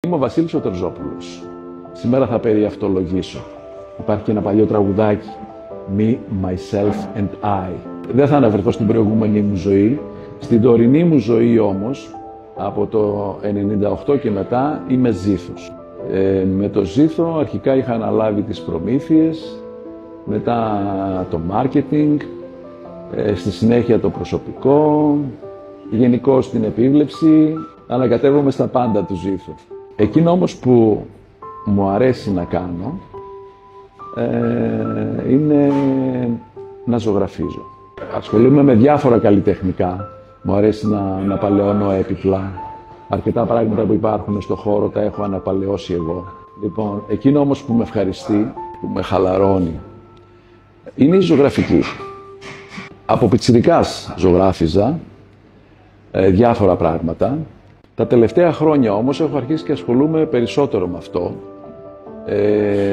Είμαι ο Βασίλης ο Τερζόπουλος. Σήμερα θα περιαυτολογήσω. Υπάρχει και ένα παλιό τραγουδάκι, Me, Myself and I. Δεν θα αναφερθώ στην προηγούμενη μου ζωή. Στην τωρινή μου ζωή όμως, από το 98 και μετά, είμαι ζήθος. Με το ζήθο αρχικά είχα αναλάβει τις προμήθειες, μετά το marketing, στη συνέχεια το προσωπικό, γενικώς την επίβλεψη, ανακατεύομαι στα πάντα του ζήθου. Εκείνο όμως που μου αρέσει να κάνω είναι να ζωγραφίζω. Ασχολούμαι με διάφορα καλλιτεχνικά. Μου αρέσει να αναπαλαιώνω έπιπλα. Αρκετά πράγματα που υπάρχουν στο χώρο τα έχω αναπαλαιώσει εγώ. Λοιπόν, εκείνο όμως που με ευχαριστεί, που με χαλαρώνει, είναι η ζωγραφική. Από πιτσιρικάς ζωγράφιζα διάφορα πράγματα. Τα τελευταία χρόνια όμως έχω αρχίσει και ασχολούμαι περισσότερο με αυτό.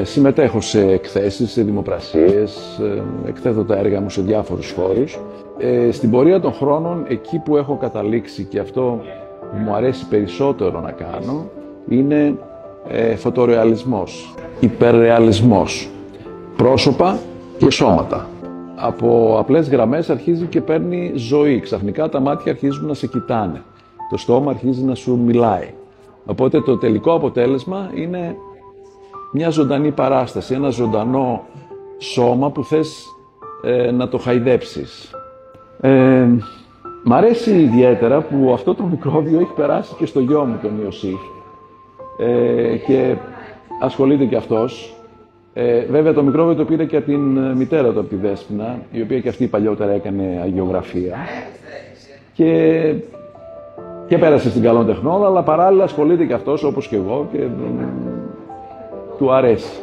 Συμμετέχω σε εκθέσεις, σε δημοπρασίες, εκθέτω τα έργα μου σε διάφορους χώρους. Στην πορεία των χρόνων, εκεί που έχω καταλήξει και αυτό που μου αρέσει περισσότερο να κάνω, είναι φωτορεαλισμός, υπερρεαλισμός, πρόσωπα και σώματα. Από απλές γραμμές αρχίζει και παίρνει ζωή. Ξαφνικά τα μάτια αρχίζουν να σε κοιτάνε. Το στόμα αρχίζει να σου μιλάει. Οπότε το τελικό αποτέλεσμα είναι μια ζωντανή παράσταση, ένα ζωντανό σώμα που θες να το χαϊδέψεις. Μ' αρέσει ιδιαίτερα που αυτό το μικρόβιο έχει περάσει και στο γιο μου, τον Ιωσήφ, και ασχολείται και αυτός. Βέβαια το μικρόβιο το πήρε και από την μητέρα του, από τη Δέσποινα, η οποία και αυτή παλιότερα έκανε αγιογραφία και πέρασε στην καλών τεχνών, αλλά παράλληλα ασχολείται και αυτός όπως και εγώ και του αρέσει.